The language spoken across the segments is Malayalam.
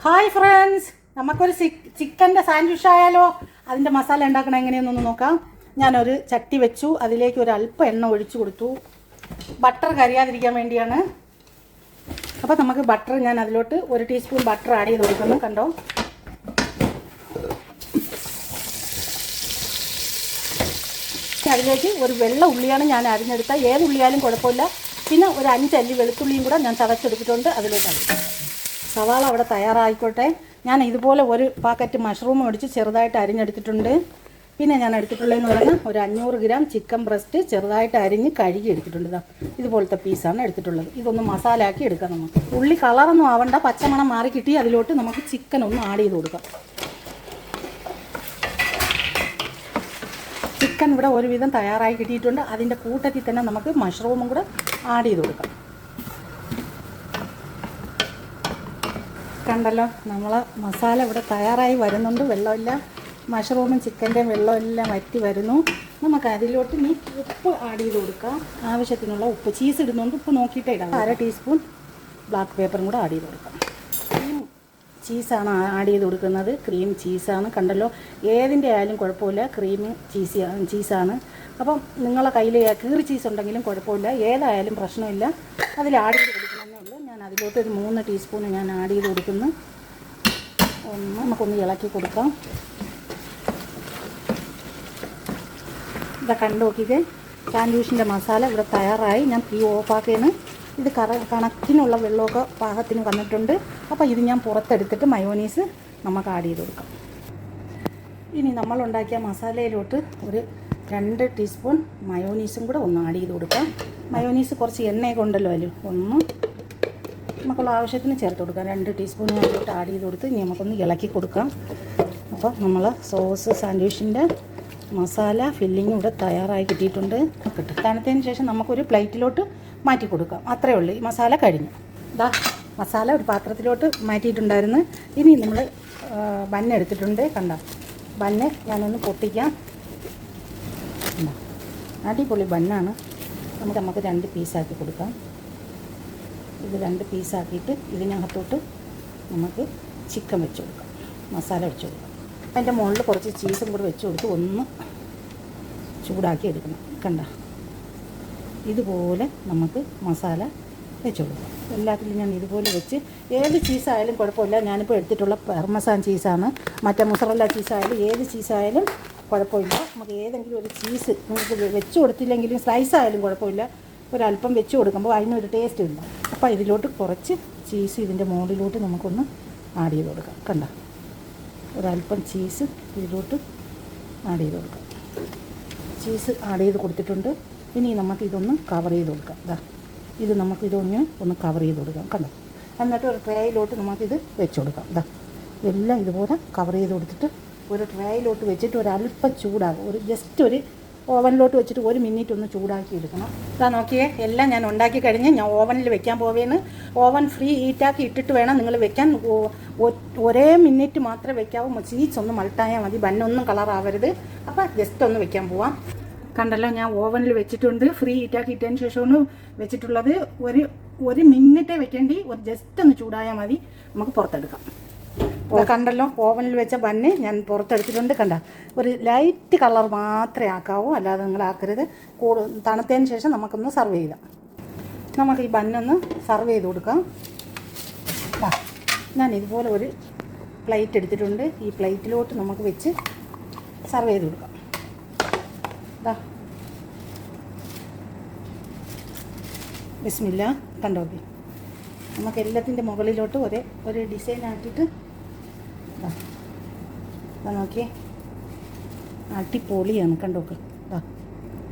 ഹായ് ഫ്രണ്ട്സ്, നമുക്കൊരു ചിക്കൻ്റെ സാൻഡ്വിച്ച് ആയാലോ? അതിൻ്റെ മസാല ഉണ്ടാക്കണം എങ്ങനെയെന്നൊന്ന് നോക്കാം. ഞാനൊരു ചട്ടി വെച്ചു, അതിലേക്ക് ഒരു അല്പം എണ്ണ ഒഴിച്ചു കൊടുത്തു. ബട്ടർ കരിയാതിരിക്കാൻ വേണ്ടിയാണ്. അപ്പോൾ നമുക്ക് ബട്ടർ, ഞാൻ അതിലോട്ട് 1 ടീസ്പൂൺ ബട്ടർ ആഡ് ചെയ്ത് കൊടുക്കുന്നു. കണ്ടോ, അതിലേക്ക് ഒരു വെള്ള ഉള്ളിയാണ് ഞാൻ അരിഞ്ഞെടുത്ത. ഏത് ഉള്ളിയാലും കുഴപ്പമില്ല. പിന്നെ ഒരു 5 അല്ലി വെളുത്തുള്ളിയും കൂടെ ഞാൻ ചതച്ചെടുത്തിട്ടുണ്ട്. അതിലോട്ടാണ് സവാള അവിടെ തയ്യാറായിക്കോട്ടെ. ഞാൻ ഇതുപോലെ ഒരു പാക്കറ്റ് മഷ്റൂം മേടിച്ച് ചെറുതായിട്ട് അരിഞ്ഞെടുത്തിട്ടുണ്ട്. പിന്നെ ഞാൻ എടുത്തിട്ടുള്ളതെന്ന് പറഞ്ഞാൽ ഒരു 500 ഗ്രാം ചിക്കൻ ബ്രസ്റ്റ് ചെറുതായിട്ട് അരിഞ്ഞ് കഴുകി എടുത്തിട്ടുണ്ട്. ഇതുപോലത്തെ പീസാണ് എടുത്തിട്ടുള്ളത്. ഇതൊന്ന് മസാല ആക്കി എടുക്കാം. നമുക്ക് ഉള്ളി കളറൊന്നും ആവണ്ട, പച്ചമണം മാറി കിട്ടി. അതിലോട്ട് നമുക്ക് ചിക്കൻ ഒന്ന് ആഡ് ചെയ്ത് കൊടുക്കാം. ചിക്കൻ ഇവിടെ ഒരുവിധം തയ്യാറായി കിട്ടിയിട്ടുണ്ട്. അതിൻ്റെ കൂട്ടത്തിൽ തന്നെ നമുക്ക് മഷ്റൂമും കൂടെ ആഡ് ചെയ്ത് കൊടുക്കാം. കണ്ടല്ലോ, നമ്മൾ മസാല ഇവിടെ തയ്യാറായി വരുന്നുണ്ട്. വെള്ളമില്ല, മഷ്റൂമും ചിക്കൻ്റെയും വെള്ളമെല്ലാം വറ്റി വരുന്നു. നമുക്ക് അതിലോട്ട് ഇനി ഉപ്പ് ആഡ് ചെയ്ത് കൊടുക്കാം. ആവശ്യത്തിനുള്ള ഉപ്പ്, ചീസ് ഇടുന്നുണ്ട്, ഉപ്പ് നോക്കിയിട്ടേ ഇടാം. 1/2 ടീസ്പൂൺ ബ്ലാക്ക് പേപ്പറും കൂടെ ആഡ് ചെയ്ത് കൊടുക്കാം. ക്രീം ചീസാണ് ആഡ് ചെയ്ത് കൊടുക്കുന്നത്. ക്രീം ചീസാണ്. കണ്ടല്ലോ, ഏതിൻ്റെ ആയാലും കുഴപ്പമില്ല, ക്രീം ചീസാണ്. അപ്പം നിങ്ങളെ കയ്യിൽ കീറി ചീസ് ഉണ്ടെങ്കിലും കുഴപ്പമില്ല, ഏതായാലും പ്രശ്നമില്ല. അതിൽ ആഡ് ചെയ്ത് കൊടുക്കണമെന്നേ ഉള്ളൂ. ഞാൻ അതിലോട്ട് ഒരു 3 ടീസ്പൂൺ ഞാൻ ആഡ് ചെയ്ത് കൊടുക്കുന്നു. നമുക്കൊന്ന് ഇളക്കി കൊടുക്കാം. ഇതാ കണ്ടു നോക്കിക്കേ, സാൻഡ്വിച്ചിൻ്റെ മസാല ഇവിടെ തയ്യാറായി. ഞാൻ തീ ഓഫാക്കിയാണ്. ഇത് കണക്കിനുള്ള വെള്ളമൊക്കെ പാകത്തിന് വന്നിട്ടുണ്ട്. അപ്പോൾ ഇത് ഞാൻ പുറത്തെടുത്തിട്ട് മയോനീസ് നമുക്ക് ആഡ് ചെയ്ത് കൊടുക്കാം. ഇനി നമ്മളുണ്ടാക്കിയ മസാലയിലോട്ട് ഒരു 2 ടീസ്പൂൺ മയോനീസും കൂടെ ഒന്ന് ആഡ് ചെയ്ത് കൊടുക്കാം. മയോനീസ് കുറച്ച് എണ്ണയൊക്കെ ഉണ്ടല്ലോ, അതിൽ ഒന്ന് നമുക്കുള്ള ആവശ്യത്തിന് ചേർത്ത് കൊടുക്കാം. 2 ടീസ്പൂൺ അതിലോട്ട് ആഡ് ചെയ്ത് കൊടുത്ത് ഇനി നമുക്കൊന്ന് ഇളക്കി കൊടുക്കാം. അപ്പോൾ നമ്മൾ സോസ് സാൻഡ്വിച്ചിൻ്റെ മസാല ഫില്ലിങ് ഇവിടെ തയ്യാറായി കിട്ടിയിട്ടുണ്ട്. തണുത്തതിന് ശേഷം നമുക്കൊരു പ്ലേറ്റിലോട്ട് മാറ്റി കൊടുക്കാം. അത്രയേ ഉള്ളൂ, ഈ മസാല കഴിഞ്ഞു. ഇതാ മസാല ഒരു പാത്രത്തിലോട്ട് മാറ്റിയിട്ടുണ്ടായിരുന്നു. ഇനി നമ്മൾ ബന്ന് എടുത്തിട്ടുണ്ട്. കണ്ട ബന്ന് ഞാനൊന്ന് പൊട്ടിക്കാം. അടിപൊളി ബന്നാണ്. നമുക്ക് 2 പീസാക്കി കൊടുക്കാം. ഇത് 2 പീസാക്കിയിട്ട് ഇതിനകത്തോട്ട് നമുക്ക് ചിക്കൻ വെച്ച് കൊടുക്കാം, മസാല വെച്ച് കൊടുക്കാം. അതിൻ്റെ മുകളിൽ കുറച്ച് ചീസും കൂടെ വെച്ച് കൊടുത്ത് ഒന്ന് ചൂടാക്കി എടുക്കണം. കണ്ട ഇതുപോലെ നമുക്ക് മസാല വെച്ച് കൊടുക്കാം. എല്ലാത്തിലും ഞാൻ ഇതുപോലെ വെച്ച്, ഏത് ചീസായാലും കുഴപ്പമില്ല. ഞാനിപ്പോൾ എടുത്തിട്ടുള്ള പെർമസാൻ ചീസാണ്. മറ്റേ മുസറല്ല ചീസായാലും ഏത് ചീസായാലും കുഴപ്പമില്ല. നമുക്ക് ഏതെങ്കിലും ഒരു ചീസ് നമുക്ക് വെച്ച് കൊടുത്തില്ലെങ്കിലും സ്ലൈസ് ആയാലും കുഴപ്പമില്ല. ഒരല്പം വെച്ച് കൊടുക്കുമ്പോൾ അതിനൊരു ടേസ്റ്റ് ഇല്ല. അപ്പോൾ ഇതിലോട്ട് കുറച്ച് ചീസ് ഇതിൻ്റെ മുകളിലോട്ട് നമുക്കൊന്ന് ആഡ് ചെയ്ത് കൊടുക്കാം. കണ്ട ഒരല്പം ചീസ് ഇതിലോട്ട് ആഡ് ചെയ്ത് കൊടുക്കാം. ചീസ് ആഡ് ചെയ്ത് കൊടുത്തിട്ടുണ്ട്. ഇനി നമുക്കിതൊന്ന് കവർ ചെയ്ത് കൊടുക്കാം. ഇത് നമുക്കിതൊന്ന് കവർ ചെയ്ത് കൊടുക്കാം. കണ്ടോ, എന്നിട്ട് ഒരു ട്രേയിലോട്ട് നമുക്കിത് വെച്ച് കൊടുക്കാം. ഇതെല്ലാം ഇതുപോലെ കവർ ചെയ്ത് കൊടുത്തിട്ട് ഒരു ട്രേയിലോട്ട് വെച്ചിട്ട് ഒരല്പം ചൂടാകും. ജസ്റ്റ് ഒരു ഓവനിലോട്ട് വെച്ചിട്ട് 1 മിനിറ്റ് ഒന്ന് ചൂടാക്കി എടുക്കണം. ഇതാ നോക്കിയേ, എല്ലാം ഞാൻ ഉണ്ടാക്കി കഴിഞ്ഞ് ഞാൻ ഓവനിൽ വെക്കാൻ പോവേന്ന്. ഓവൻ ഫ്രീ ഹീറ്റാക്കി ഇട്ടിട്ട് വേണം നിങ്ങൾ വെക്കാൻ. ഒരേ മിനിറ്റ് മാത്രമേ വെക്കാവൂ. ചീസ് ഒന്ന് മൾട്ടായാൽ മതി, ബന്നൊന്നും കളറാവരുത്. അപ്പോൾ ജസ്റ്റ് ഒന്ന് വെക്കാൻ പോവാം. കണ്ടല്ലോ, ഞാൻ ഓവനിൽ വെച്ചിട്ടുണ്ട്. ഫ്രീ ഹീറ്റാക്കി ഇട്ടതിന് ശേഷമാണ് വെച്ചിട്ടുള്ളത്. ഒരു മിനിറ്റേ വെക്കേണ്ടി, ജസ്റ്റ് ഒന്ന് ചൂടായാൽ മതി. നമുക്ക് പുറത്തെടുക്കാം. കണ്ടല്ലോ, ഓവനിൽ വെച്ച ബന്ന് ഞാൻ പുറത്തെടുത്തിട്ടുണ്ട്. കണ്ട ഒരു ലൈറ്റ് കളർ മാത്രമേ ആക്കാവൂ, അല്ലാതെ നിങ്ങൾ ആക്കരുത്. തണുത്തതിന് ശേഷം നമുക്കൊന്ന് സർവ് ചെയ്യാം. നമുക്ക് ഈ ബന്നൊന്ന് സർവ് ചെയ്ത് കൊടുക്കാം. ഞാൻ ഇതുപോലെ ഒരു പ്ലേറ്റ് എടുത്തിട്ടുണ്ട്. ഈ പ്ലേറ്റിലോട്ട് നമുക്ക് വെച്ച് സർവ് ചെയ്ത് കൊടുക്കാം. ബിസ്മില്ല. കണ്ടോ, നമുക്ക് എല്ലാത്തിൻ്റെ മുകളിലോട്ട് ഒരു ഡിസൈൻ ആക്കിയിട്ട് നോക്കിയേ, അടിപൊളിയാണ്. കണ്ടോക്ക്,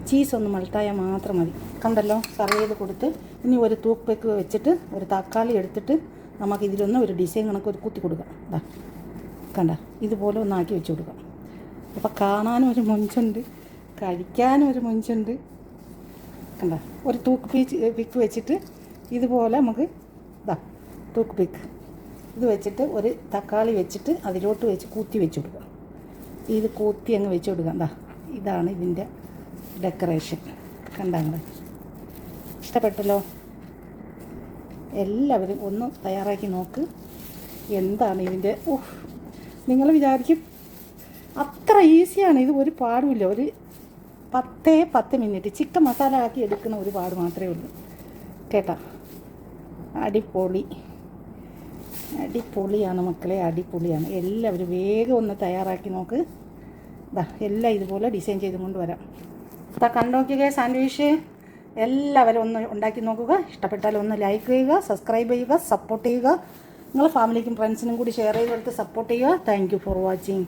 ചീസ് ഒന്ന് മൾട്ടായാൽ മാത്രം മതി. കണ്ടല്ലോ, സർവ് ചെയ്ത് കൊടുത്ത് ഇനി ഒരു തൂക്ക് പേക്ക് വെച്ചിട്ട് ഒരു തക്കാളി എടുത്തിട്ട് നമുക്കിതിലൊന്ന് ഒരു ഡിസൈൻ കണക്ക് ഒരു കുത്തി കൊടുക്കാം. കണ്ട ഇതുപോലെ ഒന്ന് ആക്കി വെച്ച് കൊടുക്കാം. അപ്പോൾ കാണാനും ഒരു മൊഞ്ചുണ്ട്, കഴിക്കാനും ഒരു മൊഞ്ചുണ്ട്. കണ്ട ഒരു തൂക്ക് പിക്ക് വെച്ചിട്ട് ഇതുപോലെ നമുക്ക് തൂക്ക് പിക്ക് ഇത് വെച്ചിട്ട് ഒരു തക്കാളി വെച്ചിട്ട് അതിലോട്ട് വെച്ച് കൂത്തി വെച്ച് കൊടുക്കുക. ഇത് കൂത്തി അങ്ങ് വെച്ച് കൊടുക്കാം. ഇതാണ് ഇതിൻ്റെ ഡെക്കറേഷൻ. കണ്ടാങ്ങൾ ഇഷ്ടപ്പെട്ടല്ലോ? എല്ലാവരും ഒന്ന് തയ്യാറാക്കി നോക്ക്. എന്താണ് ഇതിൻ്റെ നിങ്ങൾ വിചാരിക്കും അത്ര ഈസിയാണ് ഇത്, ഒരു പാടുമില്ല. ഒരു 10 മിനിറ്റ് ചിക്കൻ മസാല ആക്കി എടുക്കുന്ന ഒരു പാട് മാത്രമേ ഉള്ളൂ കേട്ടോ. അടിപൊളിയാണ് മക്കളെ, അടിപൊളിയാണ്. എല്ലാവരും വേഗം ഒന്ന് തയ്യാറാക്കി നോക്ക്. എല്ലാം ഇതുപോലെ ഡിസൈൻ ചെയ്ത് കൊണ്ടുവരാം. കണ്ടോക്കുക സാൻഡ്വിച്ച്. എല്ലാവരും ഒന്ന് ഉണ്ടാക്കി നോക്കുക. ഇഷ്ടപ്പെട്ടാൽ ഒന്ന് ലൈക്ക് ചെയ്യുക, സബ്സ്ക്രൈബ് ചെയ്യുക, സപ്പോർട്ട് ചെയ്യുക. നിങ്ങളുടെ ഫാമിലിക്കും ഫ്രണ്ട്സിനും കൂടി ഷെയർ ചെയ്ത് കൊടുത്ത് സപ്പോർട്ട് ചെയ്യുക. Thank you for watching.